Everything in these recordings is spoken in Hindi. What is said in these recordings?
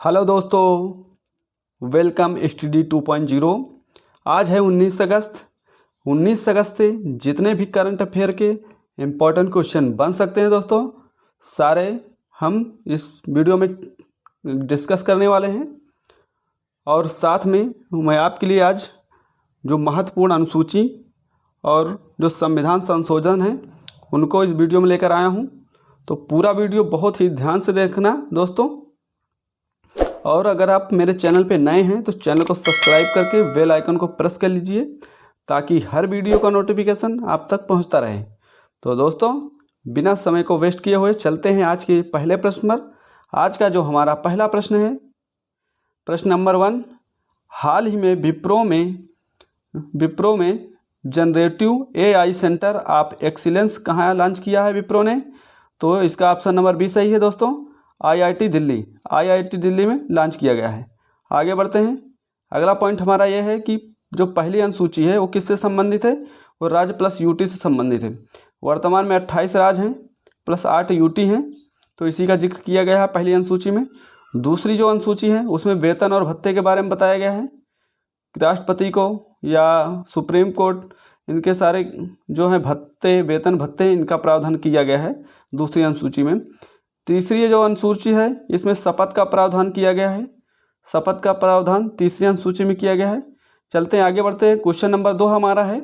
हेलो दोस्तों, वेलकम स्टडी 2.0। आज है 19 अगस्त। 19 अगस्त से जितने भी करंट अफेयर के इम्पोर्टेंट क्वेश्चन बन सकते हैं दोस्तों, सारे हम इस वीडियो में डिस्कस करने वाले हैं। और साथ में मैं आपके लिए आज जो महत्वपूर्ण अनुसूची और जो संविधान संशोधन है उनको इस वीडियो में लेकर आया हूं। तो पूरा वीडियो बहुत ही ध्यान से देखना दोस्तों। और अगर आप मेरे चैनल पे नए हैं तो चैनल को सब्सक्राइब करके बेल आइकन को प्रेस कर लीजिए ताकि हर वीडियो का नोटिफिकेशन आप तक पहुंचता रहे। तो दोस्तों, बिना समय को वेस्ट किए हुए चलते हैं आज के पहले प्रश्न पर। आज का जो हमारा पहला प्रश्न है, प्रश्न नंबर 1, हाल ही में विप्रो में generative AI centre of excellence कहाँ लॉन्च किया है विप्रो ने? तो इसका ऑप्शन नंबर बी सही है दोस्तों, आईआईटी दिल्ली में लॉन्च किया गया है। आगे बढ़ते हैं। अगला पॉइंट हमारा यह है कि जो पहली अनुसूची है वो किससे संबंधित है? वो राज्य प्लस यूटी से संबंधित है। वर्तमान में 28 राज्य हैं प्लस 8 यूटी हैं, तो इसी का जिक्र किया गया है पहली अनुसूची में। दूसरी जो अनुसूची है उसमें वेतन और भत्ते के बारे में बताया गया है। राष्ट्रपति को या सुप्रीम कोर्ट, इनके सारे जो हैं भत्ते, वेतन भत्ते, इनका प्रावधान किया गया है दूसरी अनुसूची में। तीसरी जो अनुसूची है इसमें शपथ का प्रावधान किया गया है। शपथ का प्रावधान तीसरी अनुसूची में किया गया है। चलते हैं, आगे बढ़ते हैं। क्वेश्चन नंबर 2 हमारा है,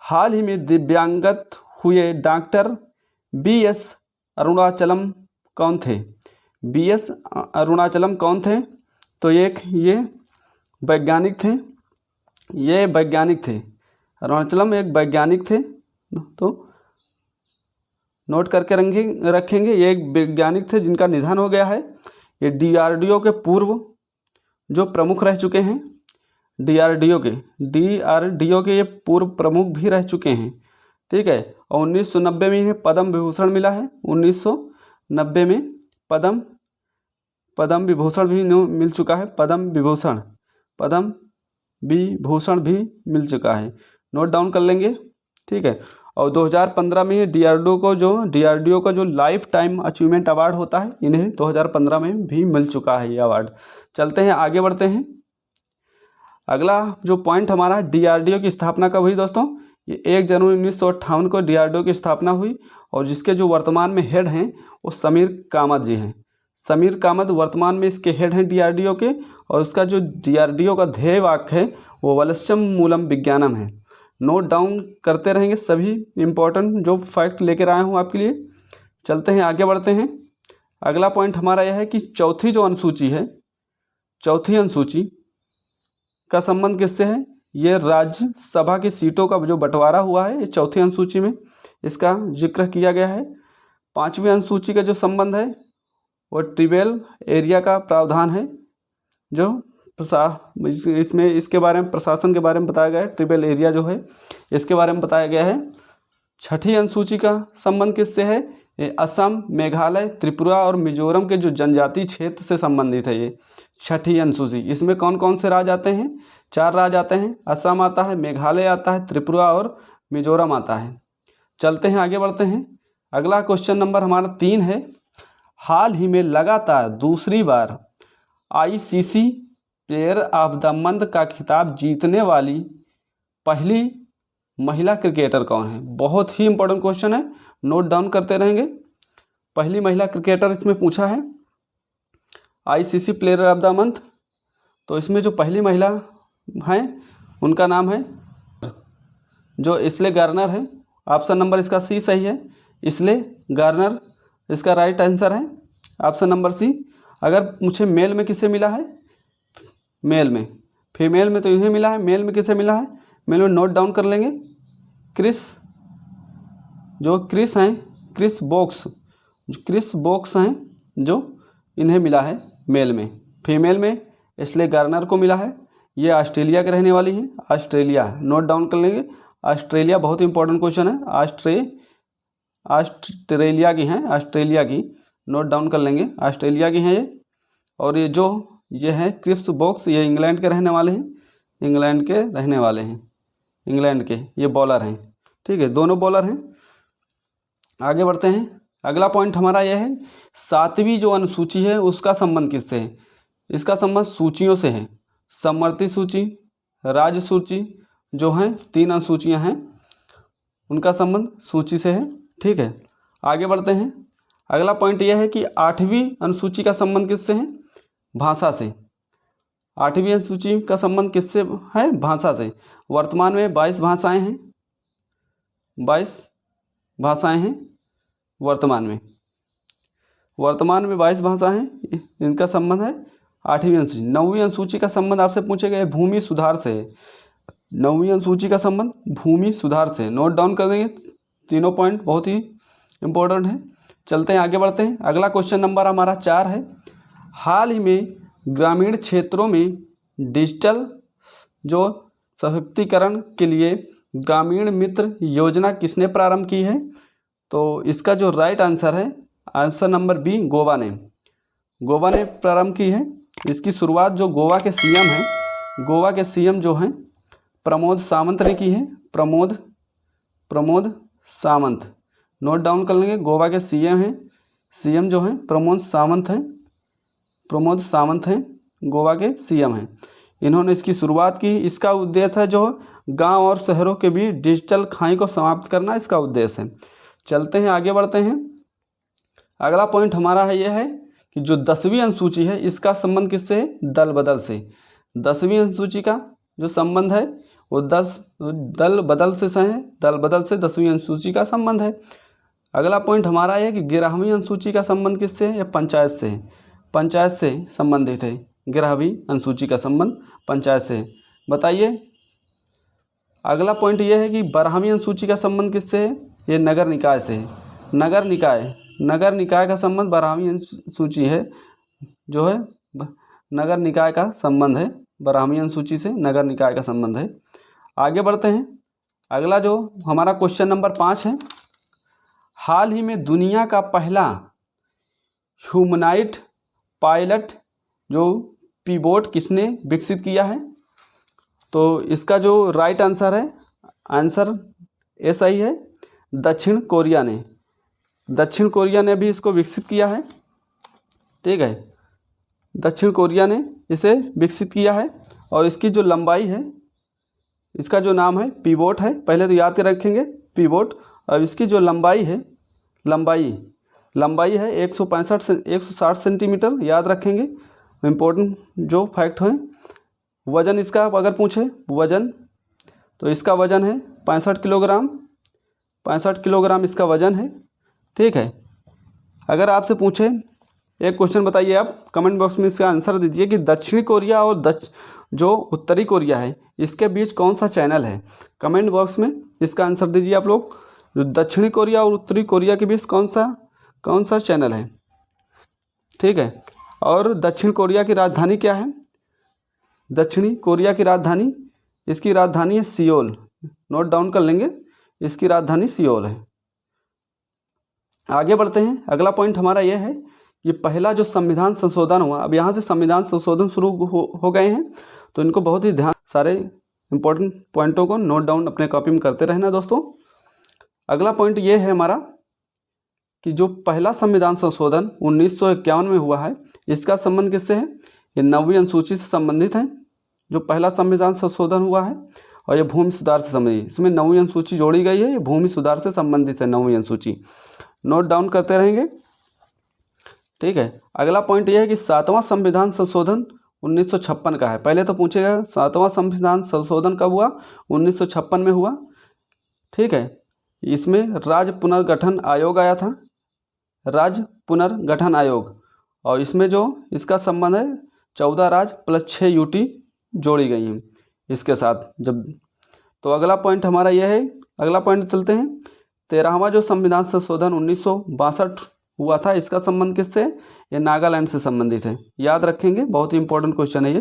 हाल ही में दिव्यांगत हुए डॉक्टर बीएस अरुणाचलम कौन थे? बीएस अरुणाचलम कौन थे? तो ये वैज्ञानिक थे। अरुणाचलम एक वैज्ञानिक थे, तो नोट करके रखेंगे। ये एक वैज्ञानिक थे जिनका निधन हो गया है। ये डीआरडीओ के पूर्व जो प्रमुख रह चुके हैं, डीआरडीओ के ये पूर्व प्रमुख भी रह चुके हैं, ठीक है। और 1990 में इन्हें पद्म विभूषण मिला है। 1990 में पद्म विभूषण भी मिल चुका है। पद्म विभूषण भी मिल चुका है, नोट डाउन कर लेंगे, ठीक है। और 2015 में डीआरडीओ का जो लाइफ टाइम अचीवमेंट अवार्ड होता है, इन्हें 2015 में भी मिल चुका है ये अवार्ड। चलते हैं, आगे बढ़ते हैं। अगला जो पॉइंट हमारा, डीआरडीओ की स्थापना कब हुई दोस्तों? ये 1 जनवरी 1958 को डीआरडीओ की स्थापना हुई। और जिसके जो वर्तमान में हेड हैं वो समीर कामत जी हैं। समीर कामत वर्तमान में इसके हेड हैं डीआरडीओ के। और उसका जो डीआरडीओ का ध्येय वाक्य है वो वलस्यम मूलम विज्ञानम है। नोट डाउन करते रहेंगे सभी इम्पोर्टेंट जो फैक्ट लेकर आया हूँ आपके लिए। चलते हैं, आगे बढ़ते हैं। अगला पॉइंट हमारा यह है कि चौथी अनुसूची का संबंध किससे है? ये राज्यसभा की सीटों का जो बंटवारा हुआ है, ये चौथी अनुसूची में इसका जिक्र किया गया है। 5वीं अनुसूची का जो संबंध है वो ट्राइबल एरिया का प्रावधान है, जो इसमें इसके बारे में प्रशासन के बारे में बताया गया है। ट्राइबल एरिया जो है इसके बारे में बताया गया है। 6ठी अनुसूची का संबंध किससे है? ये असम, मेघालय, त्रिपुरा और मिजोरम के जो जनजातीय क्षेत्र से संबंधित है ये 6ठी अनुसूची। इसमें कौन कौन से राज्य आते हैं? 4 राज्य आते हैं। असम आता है, मेघालय आता है, त्रिपुरा और मिजोरम आता है। चलते हैं, आगे बढ़ते हैं। अगला क्वेश्चन नंबर हमारा 3 है, हाल ही में लगातार दूसरी बार ICC player of the month का खिताब जीतने वाली पहली महिला क्रिकेटर कौन है? बहुत ही इंपॉर्टेंट क्वेश्चन है, नोट डाउन करते रहेंगे। पहली महिला क्रिकेटर इसमें पूछा है, ICC player of the month. तो इसमें जो पहली महिला हैं उनका नाम है जो इस्ले गार्नर है। ऑप्शन नंबर इसका सी सही है, इस्ले गार्नर इसका राइट आंसर है, ऑप्शन नंबर सी। अगर मुझे मेल में किससे मिला है? मेल में। फीमेल में तो इन्हें मिला है, मेल में किसे मिला है? मेल में नोट डाउन कर लेंगे, क्रिस बोक्स हैं जो इन्हें मिला है मेल में। फीमेल में इस्ले गार्नर को मिला है। ये ऑस्ट्रेलिया के रहने वाली हैं, ऑस्ट्रेलिया, नोट डाउन कर लेंगे। ऑस्ट्रेलिया बहुत इंपॉर्टेंट क्वेश्चन है, ऑस्ट्रेलिया की नोट डाउन कर लेंगे, ऑस्ट्रेलिया की हैं ये। और ये हैं क्रिस बोक्स, ये इंग्लैंड के रहने वाले हैं, इंग्लैंड के ये बॉलर हैं, ठीक है, दोनों बॉलर हैं। आगे बढ़ते हैं। अगला पॉइंट हमारा यह है, 7वीं जो अनुसूची है उसका संबंध किससे है? इसका संबंध सूचियों से है। समवर्ती सूची, राज्य सूची जो हैं 3 अनुसूचियां हैं, उनका संबंध सूची से है। ठीक है, आगे बढ़ते हैं। अगला पॉइंट यह है कि 8वीं अनुसूची का संबंध किससे है? भाषा से। 8वीं अनुसूची का संबंध किससे है? भाषा से। वर्तमान में 22 भाषाएं हैं, 22 भाषाएं हैं वर्तमान में 22 भाषा हैं, इनका संबंध है 8वीं अनुसूची। 9वीं अनुसूची का संबंध आपसे पूछे गए भूमि सुधार से है। 9वीं अनुसूची का संबंध भूमि सुधार से, नोट डाउन कर देंगे, तीनों पॉइंट बहुत ही इम्पोर्टेंट है। चलते हैं, आगे बढ़ते हैं। अगला क्वेश्चन नंबर हमारा 4 है, हाल ही में ग्रामीण क्षेत्रों में डिजिटल जो सशक्तिकरण के लिए ग्रामीण मित्र योजना किसने प्रारंभ की है? तो इसका जो राइट आंसर है, आंसर नंबर बी, गोवा ने प्रारंभ की है। इसकी शुरुआत जो गोवा के सीएम हैं, गोवा के सीएम जो हैं प्रमोद सावंत ने की है। प्रमोद सावंत, नोट डाउन कर लेंगे। गोवा के सीएम हैं, सीएम जो हैं प्रमोद सावंत हैं, गोवा के सीएम हैं। इन्होंने इसकी शुरुआत की। इसका उद्देश्य है जो गांव और शहरों के बीच डिजिटल खाई को समाप्त करना, इसका उद्देश्य है। चलते हैं, आगे बढ़ते हैं। अगला पॉइंट हमारा है यह है कि जो 10वीं अनुसूची है इसका संबंध किससे है? दल बदल से। 10वीं अनुसूची का जो संबंध है वो दल बदल से है। दल बदल से 10वीं अनुसूची का संबंध है। अगला पॉइंट हमारा है कि 11वीं अनुसूची का संबंध किससे है? या पंचायत से है। पंचायत से संबंधित है। 11वीं अनुसूची का संबंध पंचायत से है। बताइए। अगला पॉइंट यह है कि 12वीं अनुसूची का संबंध किससे है? ये नगर निकाय से है। नगर निकाय का संबंध 12वीं अनुसूची है, जो है नगर निकाय का संबंध है। 12वीं अनुसूची से नगर निकाय का संबंध है। आगे बढ़ते हैं। अगला जो हमारा क्वेश्चन नंबर 5 है, हाल ही में दुनिया का पहला ह्यूमनॉइड पायलट जो पीबोट किसने विकसित किया है? तो इसका जो राइट आंसर है, आंसर ए सही है, दक्षिण कोरिया ने भी इसको विकसित किया है। ठीक है, दक्षिण कोरिया ने इसे विकसित किया है। और इसकी जो लंबाई है, इसका जो नाम है पीबोट है। पहले तो याद रखेंगे पीबोट। और इसकी जो लंबाई है 160 सेंटीमीटर, याद रखेंगे। इम्पोर्टेंट जो फैक्ट हैं। वज़न इसका अगर पूछे वज़न, तो इसका वज़न है 65 किलोग्राम इसका वज़न है। ठीक है, अगर आपसे पूछे एक क्वेश्चन बताइए, आप कमेंट बॉक्स में इसका आंसर दीजिए कि दक्षिणी कोरिया और जो उत्तरी कोरिया है इसके बीच कौन सा चैनल है? कमेंट बॉक्स में इसका आंसर दीजिए आप लोग। जो दक्षिणी कोरिया और उत्तरी कोरिया के बीच कौन सा चैनल है? ठीक है, और दक्षिण कोरिया की राजधानी क्या है? दक्षिणी कोरिया की राजधानी, इसकी राजधानी है सियोल। नोट डाउन कर लेंगे, इसकी राजधानी सियोल है। आगे बढ़ते हैं। अगला पॉइंट हमारा यह है कि पहला जो संविधान संशोधन हुआ, अब यहाँ से संविधान संशोधन शुरू हो गए हैं, तो इनको बहुत ही ध्यान, सारे इंपॉर्टेंट पॉइंटों को नोट डाउन अपने कॉपी में करते रहना दोस्तों। अगला पॉइंट ये है हमारा कि जो पहला संविधान संशोधन 1951 में हुआ है, इसका संबंध किससे है? ये 9वीं अनुसूची से संबंधित है। जो पहला संविधान संशोधन हुआ है, और ये भूमि सुधार से संबंधित, इसमें 9वीं अनुसूची जोड़ी गई है। ये भूमि सुधार से संबंधित है 9वीं अनुसूची। नोट डाउन करते रहेंगे। ठीक है, अगला पॉइंट यह है कि 7वां संविधान संशोधन 1956 का है। पहले तो पूछेगा 7वां संविधान संशोधन कब हुआ? 1956 में हुआ। ठीक है, इसमें राज्य पुनर्गठन आयोग आया था, राज्य पुनर्गठन आयोग। और इसमें जो इसका संबंध है 14 राज्य प्लस 6 यूटी जोड़ी गई हैं इसके साथ। जब तो अगला पॉइंट हमारा यह है, अगला पॉइंट चलते हैं। 13वां जो संविधान संशोधन 1962 हुआ था, इसका संबंध किससे? ये नागालैंड से संबंधित है। याद रखेंगे, बहुत ही इंपॉर्टेंट क्वेश्चन है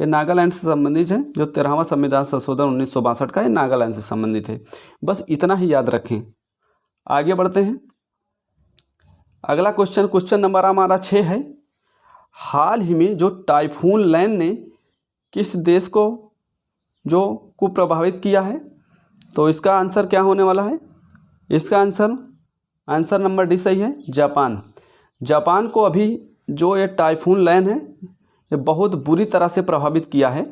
ये नागालैंड से संबंधित है। जो 13वां संविधान संशोधन 1962 का, ये नागालैंड से संबंधित है। बस इतना ही याद रखें। आगे बढ़ते हैं। अगला क्वेश्चन नंबर हमारा 6 है, हाल ही में जो टाइफून लैन ने किस देश को प्रभावित किया है? तो इसका आंसर क्या होने वाला है? इसका आंसर आंसर नंबर डी सही है, जापान। जापान को अभी जो ये टाइफून लैन है ये बहुत बुरी तरह से प्रभावित किया है।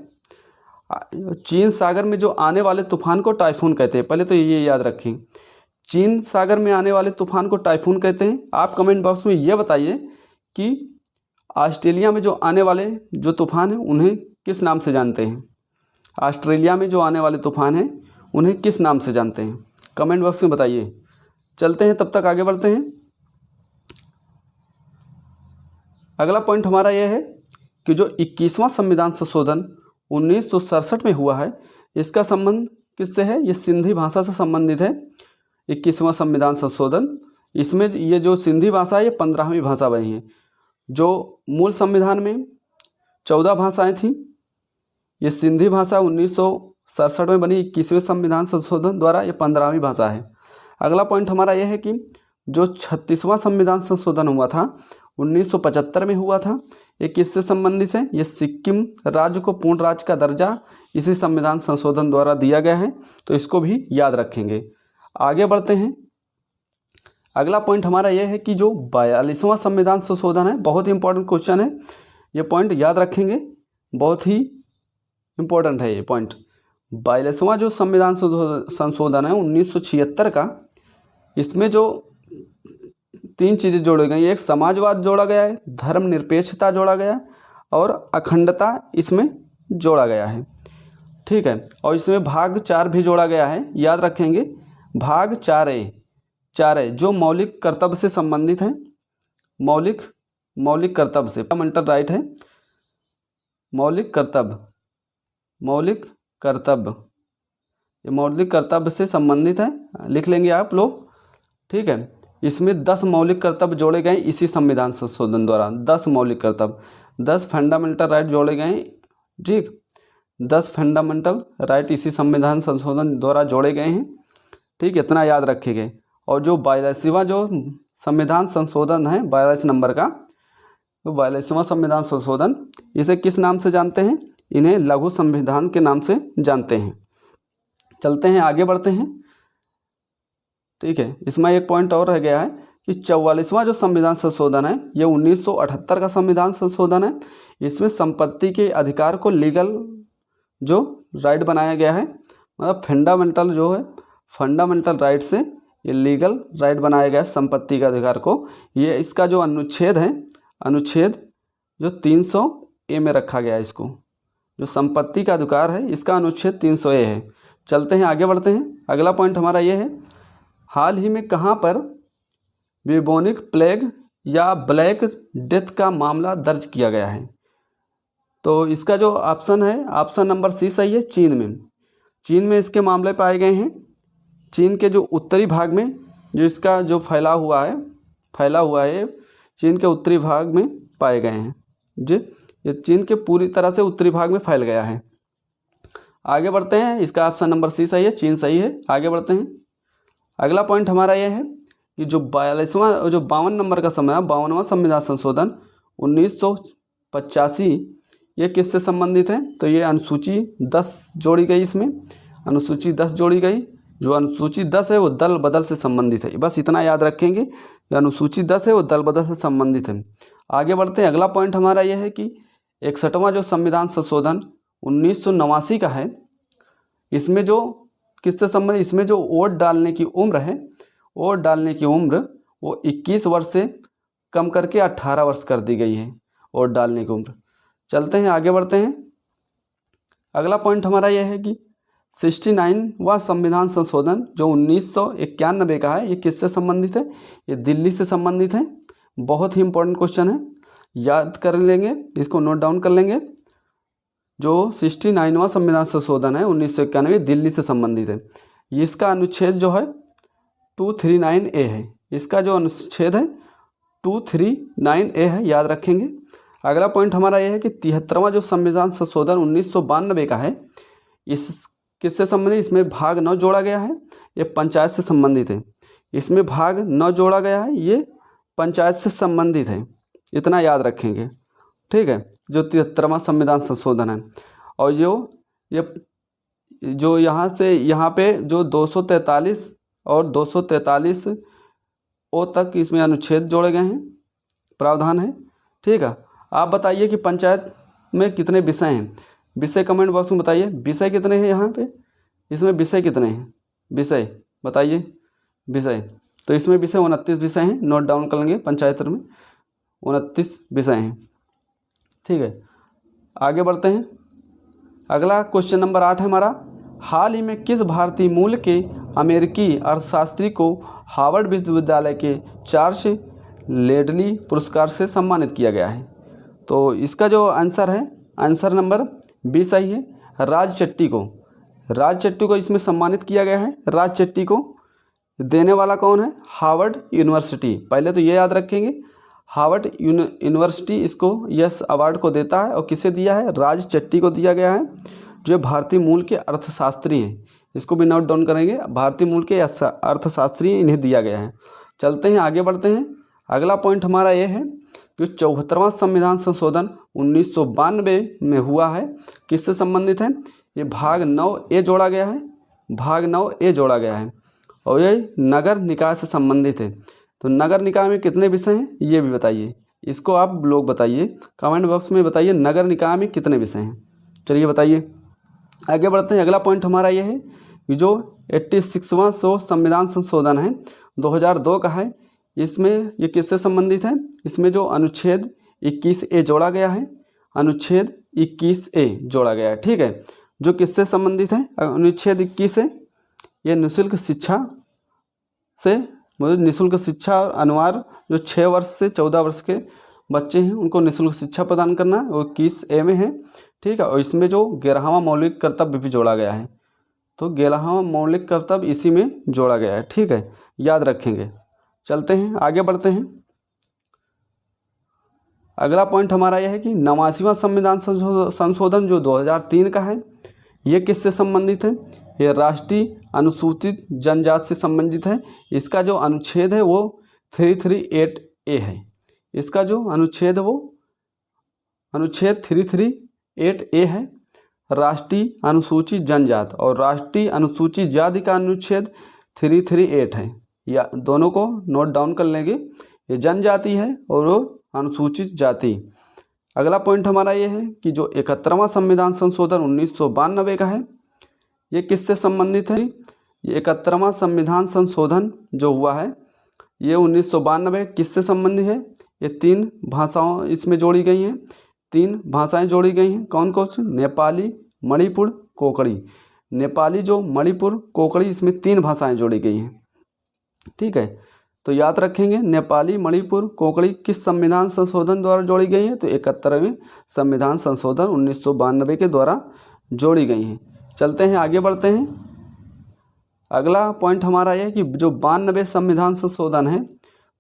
चीन सागर में जो आने वाले तूफान को टाइफून कहते हैं, पहले तो ये याद रखें। चीन सागर में आने वाले तूफान को टाइफून कहते हैं। आप कमेंट बॉक्स में ये बताइए कि ऑस्ट्रेलिया में जो आने वाले जो तूफान हैं उन्हें किस नाम से जानते हैं। ऑस्ट्रेलिया में जो आने वाले तूफान हैं उन्हें किस नाम से जानते हैं, कमेंट बॉक्स में बताइए। चलते हैं, तब तक आगे बढ़ते हैं। अगला पॉइंट हमारा यह है कि जो 21वां संविधान संशोधन 1967 में हुआ है, इसका संबंध किससे है? ये सिंधी भाषा से संबंधित है। 21वां संविधान संशोधन, इसमें ये जो सिंधी भाषा है ये 15वीं भाषा बनी है। जो मूल संविधान में 14 भाषाएं थीं, ये सिंधी भाषा 1967 में बनी 21वें संविधान संशोधन द्वारा ये 15वीं भाषा है। अगला पॉइंट हमारा यह है कि जो 36वां संविधान संशोधन हुआ था 1975 में हुआ था, ये किससे संबंधित है? ये सिक्किम राज्य को पूर्ण राज्य का दर्जा इसी संविधान संशोधन द्वारा दिया गया है, तो इसको भी याद रखेंगे। आगे बढ़ते हैं। अगला पॉइंट हमारा यह है कि जो 42वां संविधान संशोधन है, बहुत ही इंपॉर्टेंट क्वेश्चन है, ये पॉइंट याद रखेंगे, बहुत ही इंपॉर्टेंट है ये पॉइंट। 42वां जो संविधान संशोधन है 1976 का, इसमें जो 3 चीज़ें जोड़ी गई, एक समाजवाद जोड़ा गया है, धर्मनिरपेक्षता जोड़ा गया और अखंडता इसमें जोड़ा गया है, ठीक है। और इसमें भाग 4 भी जोड़ा गया है, याद रखेंगे। भाग 4A जो मौलिक कर्तव्य से संबंधित है, मौलिक कर्तव्य से, फंडामेंटल राइट है, मौलिक कर्तव्य से संबंधित है, लिख लेंगे आप लोग, ठीक है। इसमें 10 मौलिक कर्तव्य जोड़े गए इसी संविधान संशोधन द्वारा, 10 मौलिक कर्तव्य, 10 फंडामेंटल राइट जोड़े गए, ठीक, 10 फंडामेंटल राइट इसी संविधान संशोधन द्वारा जोड़े गए हैं, ठीक, इतना याद रखेंगे। और जो 42वां जो संविधान संशोधन है 42 नंबर का, तो 42वां संविधान संशोधन, इसे किस नाम से जानते हैं? इन्हें लघु संविधान के नाम से जानते हैं। चलते हैं, आगे बढ़ते हैं, ठीक है। इसमें एक पॉइंट और रह गया है कि 44वां जो संविधान संशोधन है ये 1978 का संविधान संशोधन है। इसमें संपत्ति के अधिकार को लीगल जो राइट बनाया गया है, मतलब फंडामेंटल राइट से ये लीगल राइट बनाया गया है संपत्ति के अधिकार को। ये इसका जो अनुच्छेद है, अनुच्छेद जो 300A में रखा गया है, इसको जो संपत्ति का अधिकार है इसका अनुच्छेद 300A है। चलते हैं, आगे बढ़ते हैं। अगला पॉइंट हमारा ये है, हाल ही में कहाँ पर ब्यूबोनिक प्लेग या ब्लैक डेथ का मामला दर्ज किया गया है? तो इसका जो ऑप्शन है, ऑप्शन नंबर सी सही है, चीन में इसके मामले पाए गए हैं। चीन के जो उत्तरी भाग में जो इसका जो फैला हुआ है चीन के उत्तरी भाग में पाए गए हैं जी, ये चीन के पूरी तरह से उत्तरी भाग में फैल गया है। आगे बढ़ते हैं, इसका ऑप्शन नंबर सी सही है, चीन सही है। आगे बढ़ते हैं। अगला पॉइंट हमारा यह है कि जो 52वां नंबर का समय 52वां संविधान संशोधन 1985, ये किससे संबंधित है? तो ये अनुसूची 10 जोड़ी गई, इसमें अनुसूची 10 जोड़ी गई। जो अनुसूची 10 है वो दल बदल से संबंधित है, बस इतना याद रखेंगे, जो अनुसूची 10 है वो दल बदल से संबंधित है। आगे बढ़ते हैं। अगला पॉइंट हमारा यह है कि 61वां जो संविधान संशोधन 1989 का है, इसमें जो किससे संबंधित, इसमें जो वोट डालने की उम्र है, वोट डालने की उम्र वो 21 वर्ष से कम करके 18 वर्ष कर दी गई है, वोट डालने की उम्र। चलते हैं, आगे बढ़ते हैं। अगला पॉइंट हमारा यह है कि 69वां संविधान संशोधन जो 1991 का है, ये किससे संबंधित है? ये दिल्ली से संबंधित है। बहुत ही इंपॉर्टेंट क्वेश्चन है, याद कर लेंगे, इसको नोट डाउन कर लेंगे। जो 69वां संविधान संशोधन है 1991 दिल्ली से संबंधित है। इसका अनुच्छेद जो है 239A है, इसका जो अनुच्छेद है 239A है, याद रखेंगे। अगला पॉइंट हमारा यह है कि 73वां जो संविधान संशोधन 1992 का है, इस किससे संबंधित? इसमें भाग 9 जोड़ा गया है, ये पंचायत से संबंधित है। इसमें भाग 9 जोड़ा गया है, ये पंचायत से संबंधित है, इतना याद रखेंगे, ठीक है। जो 73वां संविधान संशोधन है, और जो यहाँ से यहाँ पे जो 243 और 243 ओ तक इसमें अनुच्छेद जोड़े गए हैं, प्रावधान है। ठीक है, आप बताइए कि पंचायत में कितने विषय हैं। विषय कमेंट बॉक्स में बताइए, विषय कितने हैं यहाँ पे, इसमें विषय कितने हैं, विषय बताइए। विषय तो इसमें विषय 29 विषय हैं, नोट डाउन कर लेंगे। पंचायत में 29 विषय हैं। ठीक है, आगे बढ़ते हैं। अगला क्वेश्चन नंबर 8 है हमारा, हाल ही में किस भारतीय मूल के अमेरिकी अर्थशास्त्री को हार्वर्ड विश्वविद्यालय के चार्ल्स लेडली पुरस्कार से सम्मानित किया गया है। तो इसका जो आंसर है, आंसर नंबर 20 सही है। राज चट्टी को इसमें सम्मानित किया गया है। राज चट्टी को देने वाला कौन है, हार्वर्ड यूनिवर्सिटी। पहले तो ये याद रखेंगे, हार्वर्ड यूनिवर्सिटी इसको यस अवार्ड को देता है। और किसे दिया है, राज चट्टी को दिया गया है, जो भारतीय मूल के अर्थशास्त्री हैं। इसको भी नोट डाउन करेंगे, भारतीय मूल के अर्थशास्त्री इन्हें दिया गया है। चलते हैं, आगे बढ़ते हैं। अगला पॉइंट हमारा ये है कि 74वां संविधान संशोधन 1992 में हुआ है, किससे संबंधित है, ये भाग 9A जोड़ा गया है, भाग 9A जोड़ा गया है। और ये नगर निकाय से संबंधित है। तो नगर निकाय में कितने विषय हैं ये भी बताइए, इसको आप लोग बताइए, कमेंट बॉक्स में बताइए नगर निकाय में कितने विषय हैं। चलिए बताइए, आगे बढ़ते हैं। अगला पॉइंट हमारा ये है कि जो 86वां संविधान संशोधन है 2002 का है, इसमें ये किससे संबंधित है, इसमें जो अनुच्छेद 21A जोड़ा गया है, अनुच्छेद 21A जोड़ा गया है। ठीक है, जो किससे संबंधित है, अनुच्छेद 21 से ये निःशुल्क शिक्षा से, मतलब निःशुल्क शिक्षा और अनिवार्य जो 6 वर्ष से 14 वर्ष के बच्चे हैं उनको निःशुल्क शिक्षा प्रदान करना, वो 21A में है। ठीक है, और इसमें जो 11वां मौलिक कर्तव्य भी जोड़ा गया है, तो 11वां मौलिक कर्तव्य इसी में जोड़ा गया है। ठीक है, याद रखेंगे। चलते हैं, आगे बढ़ते हैं। अगला पॉइंट हमारा यह है कि 89वां संविधान संशोधन जो 2003 का है, ये किससे संबंधित है, ये राष्ट्रीय अनुसूचित जनजाति से संबंधित है। इसका जो अनुच्छेद है वो 338A है। इसका जो अनुच्छेद है वो अनुच्छेद 338A है, राष्ट्रीय अनुसूचित जनजाति। और राष्ट्रीय अनुसूचित जाति का अनुच्छेद 338 है, या दोनों को नोट डाउन कर लेंगे। ये जनजाति है और वो अनुसूचित जाति। अगला पॉइंट हमारा ये है कि जो 71वां संविधान संशोधन 1992 का है, ये किससे संबंधित है, ये 71वां संविधान संशोधन जो हुआ है ये 1992 किससे संबंधित है, ये 3 भाषाओं इसमें जोड़ी गई हैं, 3 भाषाएं जोड़ी गई हैं। कौन कौन सी, नेपाली, मणिपुर, कोंकणी। नेपाली जो मणिपुर कोंकणी, इसमें 3 भाषाएं जोड़ी गई हैं। ठीक है, तो याद रखेंगे नेपाली, मणिपुर, कोंकणी किस संविधान संशोधन द्वारा जोड़ी गई है, तो 71वें संविधान संशोधन 1992 के द्वारा जोड़ी गई हैं। चलते हैं, आगे बढ़ते हैं। अगला पॉइंट हमारा यह है कि जो 92वें संविधान संशोधन है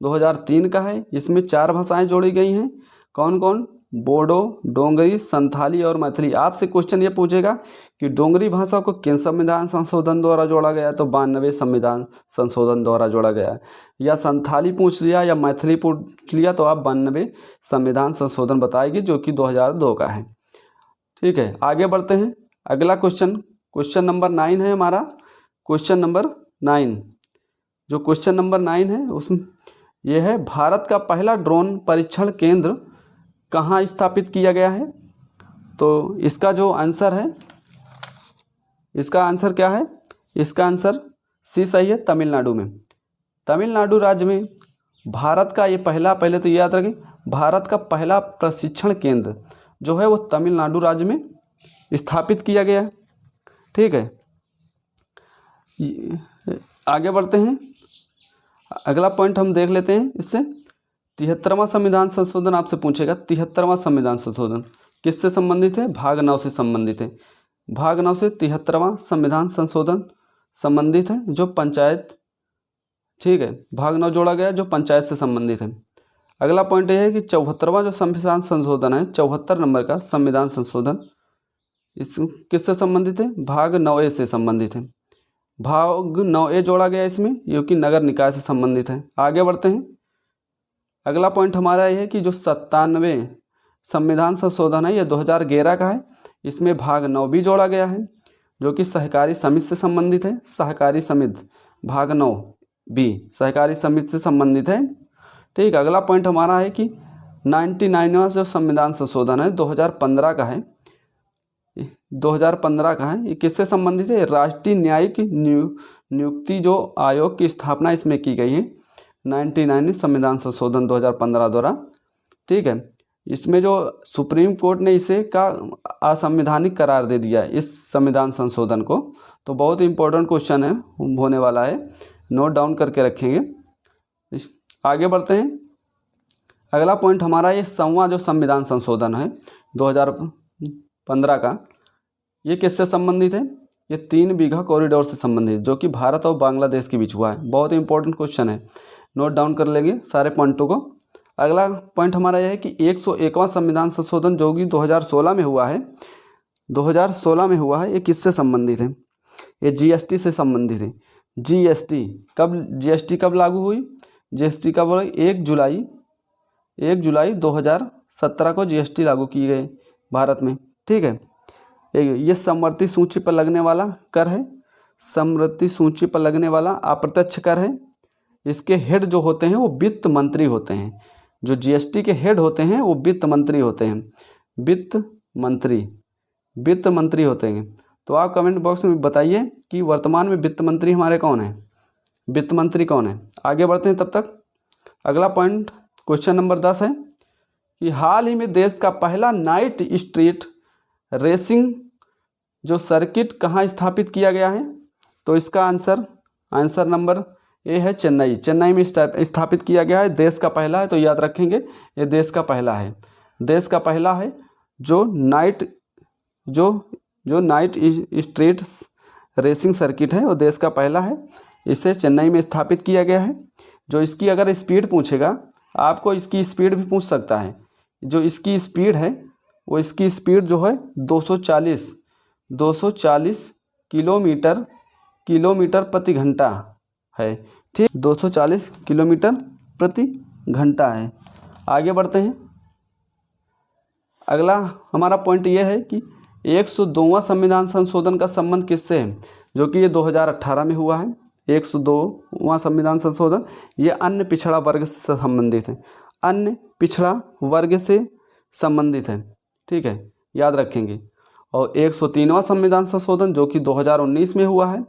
2003 का है, इसमें 4 भाषाएं जोड़ी गई हैं। कौन कौन, बोडो, डोंगरी, संथाली और मैथिली। आपसे क्वेश्चन ये पूछेगा कि डोंगरी भाषा को किन संविधान संशोधन द्वारा जोड़ा गया है, तो 92वें संविधान संशोधन द्वारा जोड़ा गया है। या संथाली पूछ लिया या मैथिली पूछ लिया तो आप 92वें संविधान संशोधन बताएगी, जो कि 2002 का है। ठीक है, आगे बढ़ते हैं। अगला क्वेश्चन नंबर 9 है हमारा, क्वेश्चन नंबर 9। जो क्वेश्चन नंबर 9 है उसमें यह है, भारत का पहला ड्रोन परीक्षण केंद्र कहाँ स्थापित किया गया है। तो इसका जो आंसर है, इसका आंसर क्या है, इसका आंसर सी सही है, तमिलनाडु में। तमिलनाडु राज्य में भारत का ये पहला, पहले तो याद रखें, भारत का पहला प्रशिक्षण केंद्र जो है वो तमिलनाडु राज्य में स्थापित किया गया है। ठीक है, आगे बढ़ते हैं। अगला पॉइंट हम देख लेते हैं इससे। 73वां संविधान संशोधन आपसे पूछेगा, 73वां संविधान संशोधन किससे संबंधित है, भाग 9 से संबंधित है। भाग 9 से 73वां संविधान संशोधन संबंधित है, जो पंचायत, ठीक है, भाग 9 जोड़ा गया जो पंचायत से संबंधित है। अगला पॉइंट यह है कि 74वां जो संविधान संशोधन है, 74 नंबर का संविधान संशोधन, इस किससे संबंधित है, भाग 9A से संबंधित है। भाग 9A जोड़ा गया इसमें, जो कि नगर निकाय से संबंधित है। आगे बढ़ते हैं। अगला पॉइंट हमारा यह है कि जो 97वें संविधान संशोधन है, यह 2011 का है। इसमें भाग 9 भी जोड़ा गया है, जो कि सहकारी समिति से संबंधित है। सहकारी समिति भाग 9 बी सहकारी समिति से संबंधित है। ठीक, अगला पॉइंट हमारा है कि 99वां जो संविधान संशोधन है 2015 का है, 2015 का है, ये किससे संबंधित है? राष्ट्रीय न्यायिक नियुक्ति जो आयोग की स्थापना इसमें की गई है 99 संविधान संशोधन 2015 द्वारा। ठीक है, इसमें जो सुप्रीम कोर्ट ने इसे का असंवैधानिक करार दे दिया है इस संविधान संशोधन को। तो बहुत इंपॉर्टेंट क्वेश्चन है होने वाला है, नोट डाउन करके रखेंगे। आगे बढ़ते हैं। अगला पॉइंट हमारा ये 100वां जो संविधान संशोधन है 2015 का, ये किससे संबंधित है? ये 3 बीघा कॉरिडोर से संबंधित, जो कि भारत और बांग्लादेश के बीच हुआ है। बहुत इंपॉर्टेंट क्वेश्चन है, नोट डाउन कर लेंगे सारे पॉइंटों को। अगला पॉइंट हमारा यह है कि 101वां संविधान संशोधन जो कि 2016 में हुआ है, 2016 में हुआ है, ये किससे संबंधित है? ये जीएसटी से संबंधित है। जीएसटी कब लागू हुई? जीएसटी कब हुई? 1 जुलाई 2017 को जीएसटी लागू की गई भारत में। ठीक है, ये समवर्ती सूची पर लगने वाला कर है, समवर्ती सूची पर लगने वाला अप्रत्यक्ष कर है। इसके हेड जो होते हैं वो वित्त मंत्री होते हैं। जो जीएसटी के हेड होते हैं वो वित्त मंत्री होते हैं, वित्त मंत्री होते हैं। तो आप कमेंट बॉक्स में बताइए कि वर्तमान में वित्त मंत्री हमारे कौन है, वित्त मंत्री कौन है। आगे बढ़ते हैं तब तक। अगला पॉइंट क्वेश्चन नंबर 10 है कि हाल ही में देश का पहला नाइट स्ट्रीट रेसिंग जो सर्किट कहाँ स्थापित किया गया है? तो इसका आंसर नंबर ए है चेन्नई में स्थापित किया गया है। देश का पहला है, तो याद रखेंगे ये देश का पहला है, देश का पहला है जो नाइट स्ट्रीट रेसिंग सर्किट है, वो देश का पहला है। इसे चेन्नई में स्थापित किया गया है। जो इसकी अगर स्पीड पूछेगा, आपको इसकी स्पीड भी पूछ सकता है। जो इसकी स्पीड है वो इसकी स्पीड जो है 240 किलोमीटर प्रति घंटा है। ठीक, 240 किलोमीटर प्रति घंटा है। आगे बढ़ते हैं। अगला हमारा पॉइंट ये है कि 102वां संविधान संशोधन का संबंध किससे है? जो कि ये 2018 में हुआ है। 102वां संविधान संशोधन ये अन्य पिछड़ा वर्ग से संबंधित है, अन्य पिछड़ा वर्ग से संबंधित है। ठीक है, याद रखेंगे। और 103वां संविधान संशोधन जो कि 2019 में हुआ है,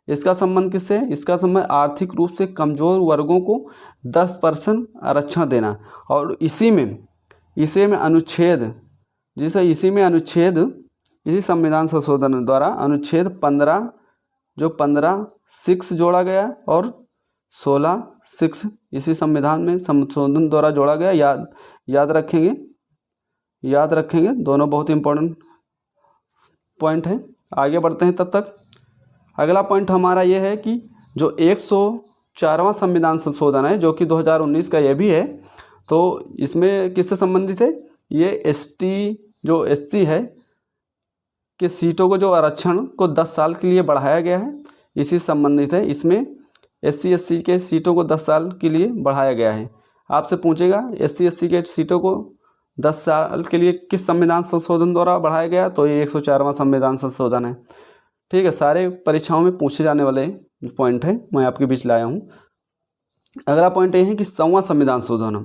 इसका संबंध किससे? इसका संबंध आर्थिक रूप से कमज़ोर वर्गों को 10% आरक्षण देना। और इसी संविधान संशोधन द्वारा अनुच्छेद 15(6) जोड़ा गया और 16(6) इसी संविधान में संशोधन द्वारा जोड़ा गया। याद रखेंगे, दोनों बहुत इंपॉर्टेंट पॉइंट हैं। आगे बढ़ते हैं तब तक। अगला पॉइंट हमारा ये है कि जो 104वां संविधान संशोधन है जो कि 2019 का ये भी है, तो इसमें किससे संबंधित है? ये एससी है कि सीटों को जो आरक्षण को 10 साल के लिए बढ़ाया गया है, इसी संबंधित है। इसमें SC के सीटों को 10 साल के लिए बढ़ाया गया है। आपसे पूछेगा SC के सीटों को 10 साल के लिए किस संविधान संशोधन द्वारा बढ़ाया गया? तो ये 104वां संविधान संशोधन है। ठीक है, सारे परीक्षाओं में पूछे जाने वाले पॉइंट है, मैं आपके बीच लाया हूँ। अगला पॉइंट ये है कि 100वां संविधान संशोधन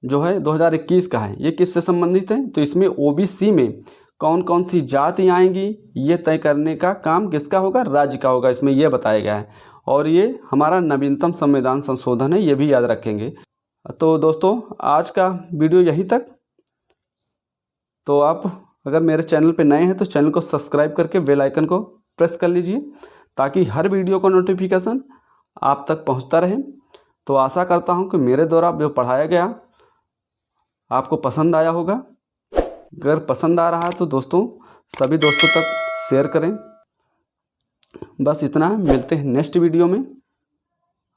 जो है 2021 का है, ये किससे संबंधित है? तो इसमें OBC में कौन कौन सी जाति आएंगी ये तय करने का काम किसका होगा? राज्य का होगा, इसमें यह बताया गया है। और ये हमारा नवीनतम संविधान संशोधन है, ये भी याद रखेंगे। तो दोस्तों आज का वीडियो यहीं तक। तो आप अगर मेरे चैनल पे नए हैं तो चैनल को सब्सक्राइब करके बेल आइकन को प्रेस कर लीजिए ताकि हर वीडियो का नोटिफिकेशन आप तक पहुंचता रहे। तो आशा करता हूं कि मेरे द्वारा जो पढ़ाया गया आपको पसंद आया होगा। अगर पसंद आ रहा है तो दोस्तों सभी दोस्तों तक शेयर करें। बस इतना, मिलते हैं नेक्स्ट वीडियो में।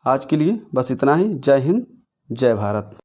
आज के लिए बस इतना ही। जय हिंद, जय भारत।